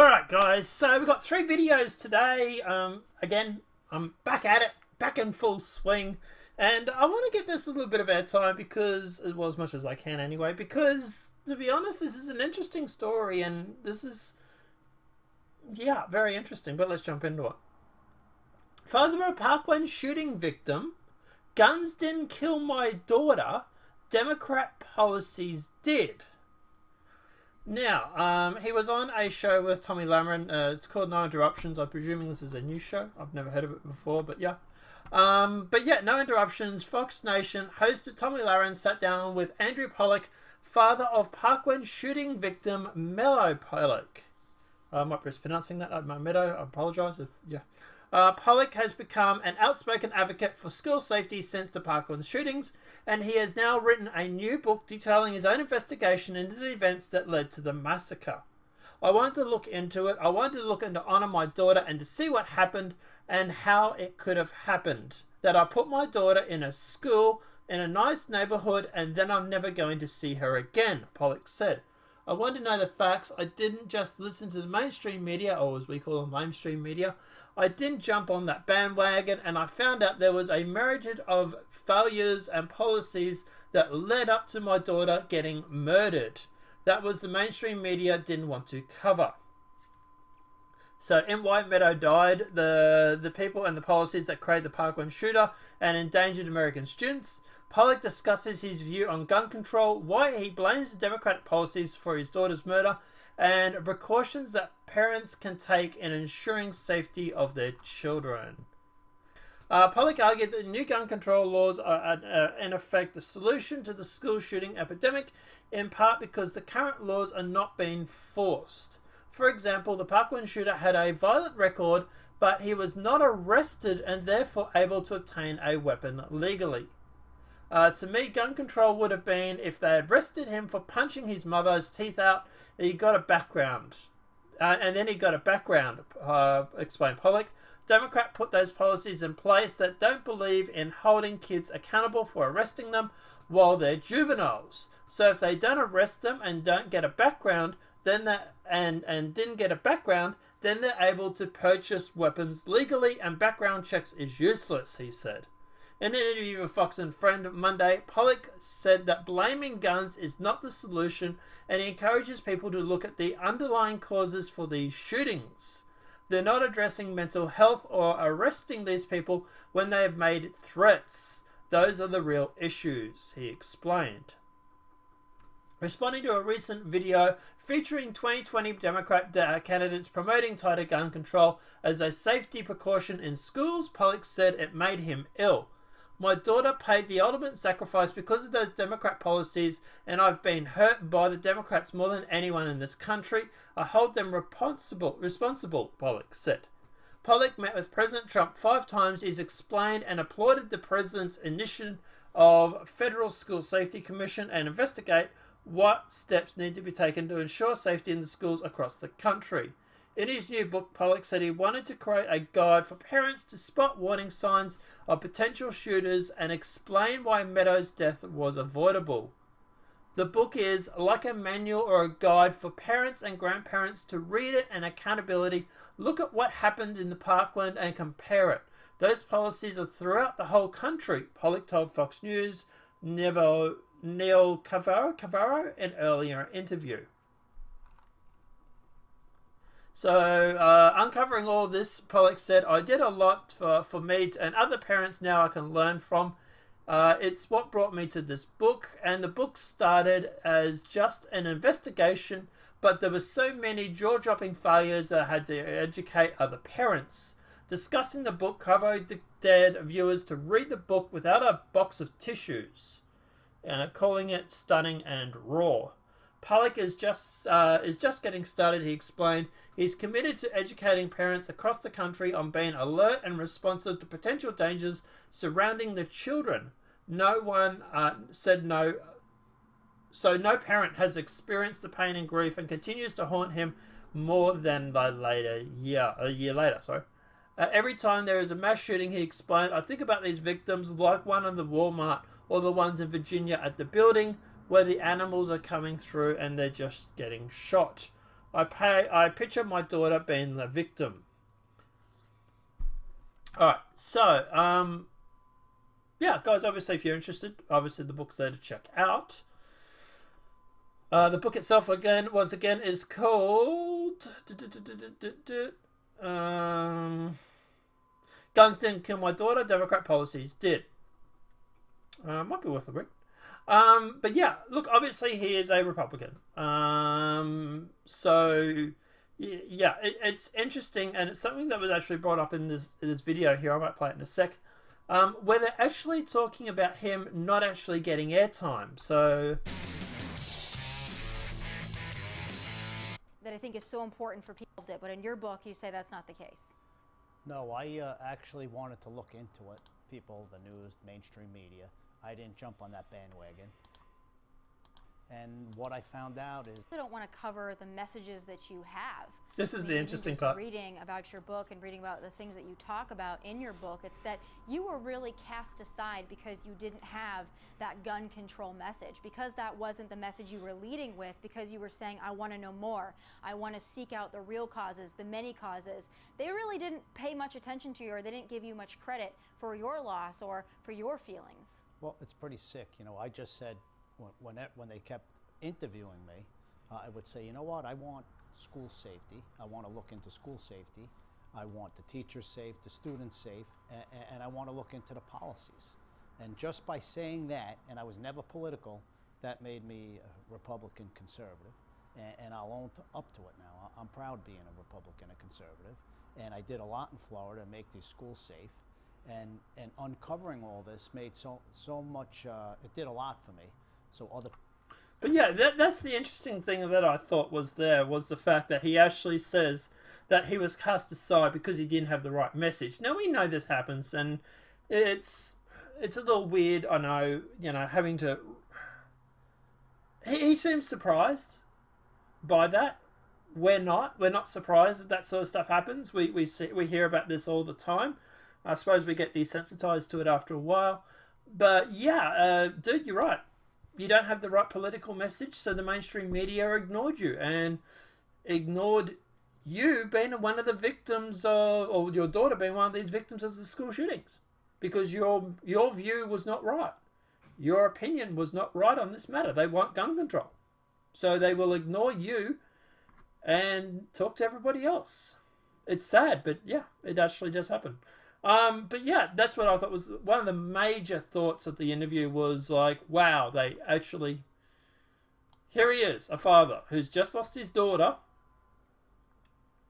Alright guys, so we've got 3 videos today. Again, I'm back at it, back in full swing. And I want to give this a little bit of airtime because, well, as much as I can anyway, because, to be honest, this is an interesting story and this is, yeah, very interesting. But let's jump into it. Father of Parkland shooting victim. Guns didn't kill my daughter. Democrat policies did. Now, he was on a show with Tommy Lammrin. It's called No Interruptions. I'm presuming this is a new show. I've never heard of it before, but yeah. No Interruptions. Fox Nation hosted Tommy Lammrin sat down with Andrew Pollock, father of Parkland shooting victim Mello Pollock. I might be mispronouncing that. Meadow. I apologise if Pollock has become an outspoken advocate for school safety since the Parkland shootings, and he has now written a new book detailing his own investigation into the events that led to the massacre. I wanted to look into it. I wanted to look into honor my daughter and to see what happened and how it could have happened. That I put my daughter in a school in a nice neighborhood and then I'm never going to see her again, Pollock said. I wanted to know the facts. I didn't just listen to the mainstream media, or as we call them, mainstream media. I didn't jump on that bandwagon, and I found out there was a myriad of failures and policies that led up to my daughter getting murdered. That was the mainstream media didn't want to cover. So in White Meadow died the people and the policies that created the Parkland shooter and endangered American students. Pollock discusses his view on gun control, why he blames the Democratic policies for his daughter's murder, and precautions that parents can take in ensuring safety of their children. Pollock argued that the new gun control laws are in effect a solution to the school shooting epidemic, in part because the current laws are not being forced. For example, the Parkland shooter had a violent record, but he was not arrested and therefore able to obtain a weapon legally. To me, gun control would have been if they had arrested him for punching his mother's teeth out. He got a background. Explained Pollock. Democrat put those policies in place that don't believe in holding kids accountable for arresting them while they're juveniles. So if they don't arrest them and don't get a background, then didn't get a background, then they're able to purchase weapons legally and background checks is useless, he said. In an interview with Fox and Friend Monday, Pollock said that blaming guns is not the solution and he encourages people to look at the underlying causes for these shootings. They're not addressing mental health or arresting these people when they have made threats. Those are the real issues, he explained. Responding to a recent video featuring 2020 Democrat candidates promoting tighter gun control as a safety precaution in schools, Pollock said it made him ill. My daughter paid the ultimate sacrifice because of those Democrat policies, and I've been hurt by the Democrats more than anyone in this country. I hold them responsible, Pollock said. Pollock met with President Trump 5 times. He's explained and applauded the president's initiative of Federal School Safety Commission and investigate what steps need to be taken to ensure safety in the schools across the country. In his new book, Pollock said he wanted to create a guide for parents to spot warning signs of potential shooters and explain why Meadows' death was avoidable. The book is like a manual or a guide for parents and grandparents to read it and accountability, look at what happened in the Parkland and compare it. Those policies are throughout the whole country, Pollock told Fox News' Neil Cavaro in an earlier interview. So, uncovering all this, Pollock said, I did a lot for me and other parents now I can learn from. It's what brought me to this book, and the book started as just an investigation, but there were so many jaw-dropping failures that I had to educate other parents. Discussing the book cover dared viewers to read the book without a box of tissues, calling it stunning and raw. Pollock is just getting started, he explained. He's committed to educating parents across the country on being alert and responsive to potential dangers surrounding the children. No one said no. So no parent has experienced the pain and grief and continues to haunt him more than a year later. Every time there is a mass shooting, he explained, I think about these victims like one in the Walmart or the ones in Virginia at the building where the animals are coming through and they're just getting shot. I picture my daughter being the victim. Alright, so, yeah, guys, obviously, if you're interested, obviously the book's there to check out. The book itself, once again, is called... Guns Didn't Kill My Daughter, Democrat Policies Did. Might be worth a read. But yeah, look, obviously he is a Republican. So yeah, it's interesting, and it's something that was actually brought up in this video here. I might play it in a sec. Where they're actually talking about him not actually getting airtime. So that I think is so important for people to, but in your book you say that's not the case. No, I actually wanted to look into it. People, the news, mainstream media. I didn't jump on that bandwagon. And what I found out is... I don't want to cover the messages that you have. This is the interesting part. Reading about your book and reading about the things that you talk about in your book, it's that you were really cast aside because you didn't have that gun control message, because that wasn't the message you were leading with, because you were saying, I want to know more. I want to seek out the real causes, the many causes. They really didn't pay much attention to you, or they didn't give you much credit for your loss or for your feelings. Well, it's pretty sick. You know, I just said, when they kept interviewing me, I would say, you know what, I want school safety. I want to look into school safety. I want the teachers safe, the students safe, and I want to look into the policies. And just by saying that, and I was never political, that made me a Republican conservative. And I'll own up to it now. I'm proud being a Republican and conservative. And I did a lot in Florida to make these schools safe. And uncovering all this made so much, it did a lot for me. So other... But yeah, that's the interesting thing that I thought was the fact that he actually says that he was cast aside because he didn't have the right message. Now, we know this happens, and it's a little weird, I know, you know, having to... He seems surprised by that. We're not surprised that sort of stuff happens. We hear about this all the time. I suppose we get desensitized to it after a while. But yeah, dude, you're right. You don't have the right political message, so the mainstream media ignored you and ignored you being one of the victims of, or your daughter being one of these victims of the school shootings, because your view was not right. Your opinion was not right on this matter. They want gun control. So they will ignore you and talk to everybody else. It's sad, but yeah, it actually does happen. But yeah, that's what I thought was one of the major thoughts of the interview was like, wow, they actually... Here he is, a father who's just lost his daughter,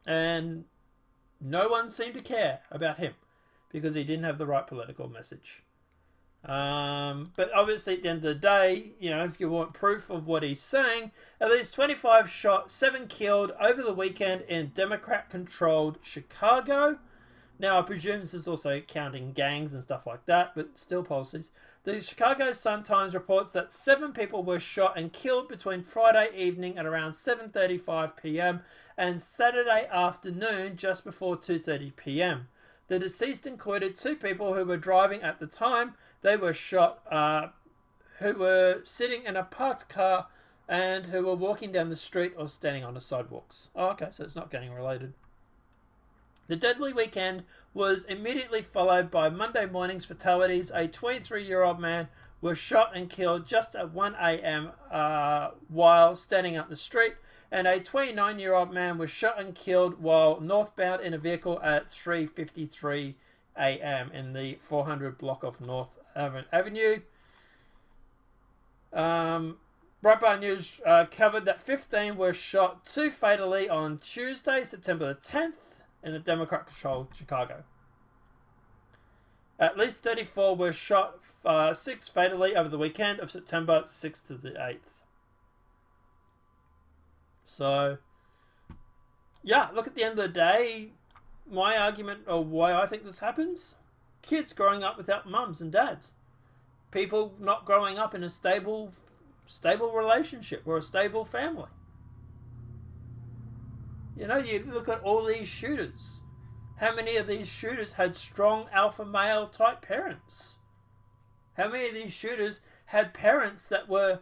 and no one seemed to care about him because he didn't have the right political message. But obviously at the end of the day, you know, if you want proof of what he's saying, at least 25 shot, 7 killed over the weekend in Democrat-controlled Chicago. Now, I presume this is also counting gangs and stuff like that, but still policies. The Chicago Sun-Times reports that 7 people were shot and killed between Friday evening at around 7:35 p.m. and Saturday afternoon just before 2:30 p.m. The deceased included 2 people who were driving at the time. They were shot, who were sitting in a parked car and who were walking down the street or standing on the sidewalks. Oh, okay, so it's not gang related. The deadly weekend was immediately followed by Monday morning's fatalities. A 23-year-old man was shot and killed just at 1 a.m. While standing up the street, and a 29-year-old man was shot and killed while northbound in a vehicle at 3:53 a.m. in the 400 block of North Avenue. Breitbart News covered that 15 were shot, 2 fatally on Tuesday, September the 10th, in the Democrat-controlled Chicago. At least 34 were shot, 6 fatally over the weekend of September 6th to the 8th. So, yeah, look, at the end of the day, my argument, or why I think this happens, kids growing up without mums and dads. People not growing up in a stable relationship or a stable family. You know, you look at all these shooters. How many of these shooters had strong alpha male type parents? How many of these shooters had parents that were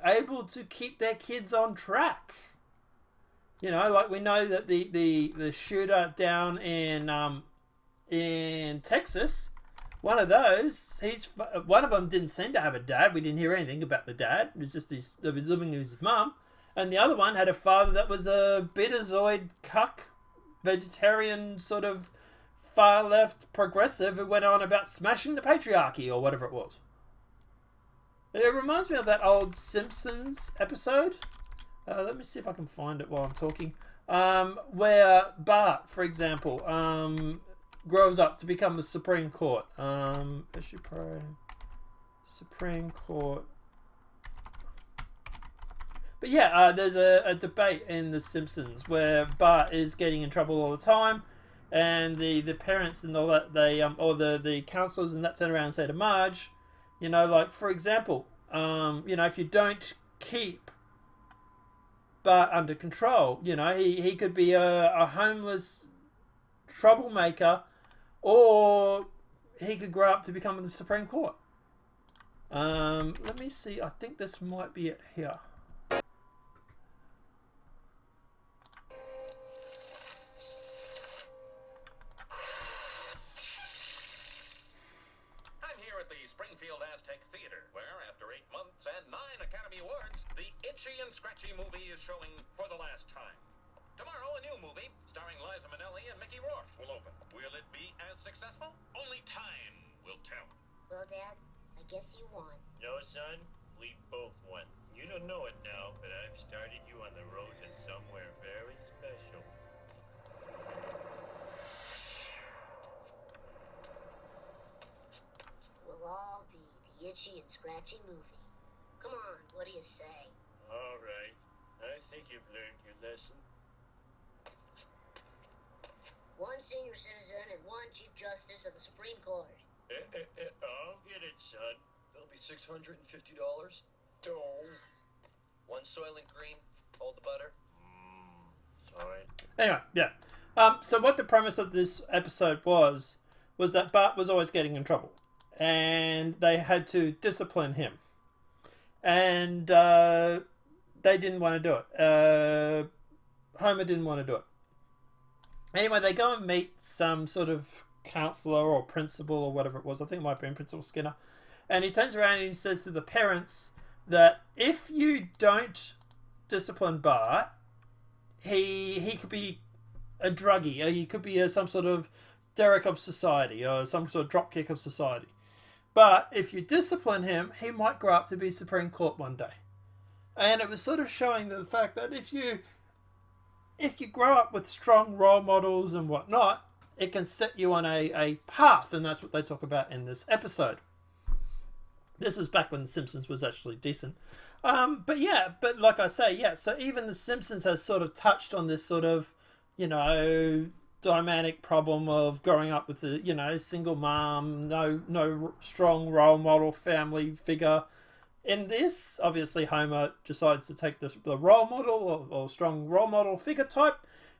able to keep their kids on track? You know, like we know that the shooter down in Texas, one of them didn't seem to have a dad. We didn't hear anything about the dad. It was just he was living with his mum, and the other one had a father that was a betazoid cuck, vegetarian sort of far left progressive who went on about smashing the patriarchy or whatever it was. It reminds me of that old Simpsons episode. Let me see if I can find it while I'm talking. Where Bart, for example, grows up to become the Supreme Court. Supreme Court. But yeah, there's a debate in The Simpsons where Bart is getting in trouble all the time, and the parents and all that, they or the counselors and that turn around and say to Marge, you know, like for example, you know, if you don't keep Bart under control, you know, he could be a homeless troublemaker, or he could grow up to become the Supreme Court. Let me see. I think this might be it here. Itchy and Scratchy movie is showing for the last time. Tomorrow, a new movie starring Liza Minnelli and Mickey Rourke will open. Will it be as successful? Only time will tell. Well, Dad, I guess you won. No, son, we both won. You don't know it now, but I've started you on the road to somewhere very special. We'll all be the Itchy and Scratchy movie. Come on, what do you say? All right. I think you've learned your lesson. One senior citizen and one Chief Justice of the Supreme Court. I'll get it, son. That'll be $650. Oh. One Soylent Green. Hold the butter. Sorry. Anyway, yeah. So what the premise of this episode was that Bart was always getting in trouble, and they had to discipline him. And they didn't want to do it. Homer didn't want to do it. Anyway, they go and meet some sort of counselor or principal or whatever it was. I think it might have been Principal Skinner. And he turns around and he says to the parents that if you don't discipline Bart, he could be a druggie. He could be some sort of derrick of society or some sort of dropkick of society. But if you discipline him, he might grow up to be Supreme Court one day. And it was sort of showing the fact that if you grow up with strong role models and whatnot, it can set you on a path. And that's what they talk about in this episode. This is back when The Simpsons was actually decent. But like I say, yeah, so even The Simpsons has sort of touched on this sort of, you know, dynamic problem of growing up with a, you know, single mom, no strong role model family figure. In this, obviously Homer decides to take the role model or strong role model figure type,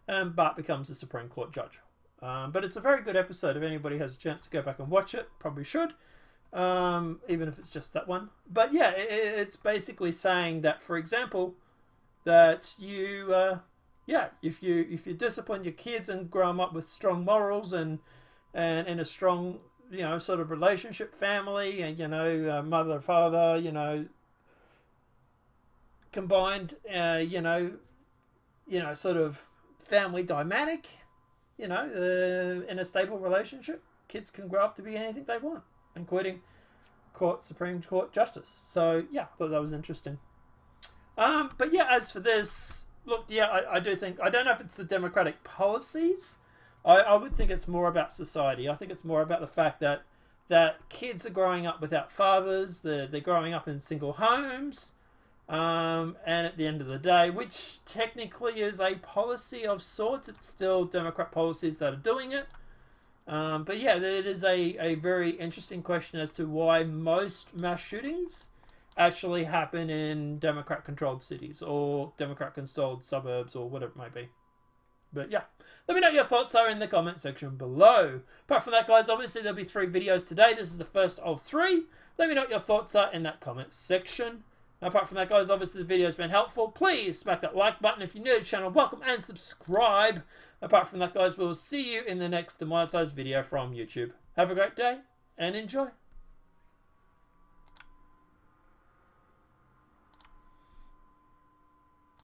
and Bart becomes the Supreme Court judge. But it's a very good episode. If anybody has a chance to go back and watch it, probably should, even if it's just that one. But yeah, it's basically saying that, for example, that you if you discipline your kids and grow them up with strong morals and in a strong, you know, sort of relationship, family, and, you know, mother, father, you know, combined, you know, sort of family dynamic, you know, in a stable relationship, kids can grow up to be anything they want, including Supreme Court justice. So yeah, I thought that was interesting. But yeah, as for this, look, yeah, I do think, I don't know if it's the Democratic policies. I would think it's more about society. I think it's more about the fact that kids are growing up without fathers. They're growing up in single homes. And at the end of the day, which technically is a policy of sorts, it's still Democrat policies that are doing it. But yeah, it is a very interesting question as to why most mass shootings actually happen in Democrat-controlled cities or Democrat-controlled suburbs or whatever it might be. But yeah, let me know what your thoughts are in the comment section below. Apart from that, guys, obviously there'll be 3 videos today. This is the first of 3. Let me know what your thoughts are in that comment section. Apart from that, guys, obviously the video has been helpful. Please smack that like button if you're new to the channel. Welcome and subscribe. Apart from that, guys, we'll see you in the next demonetized video from YouTube. Have a great day and enjoy.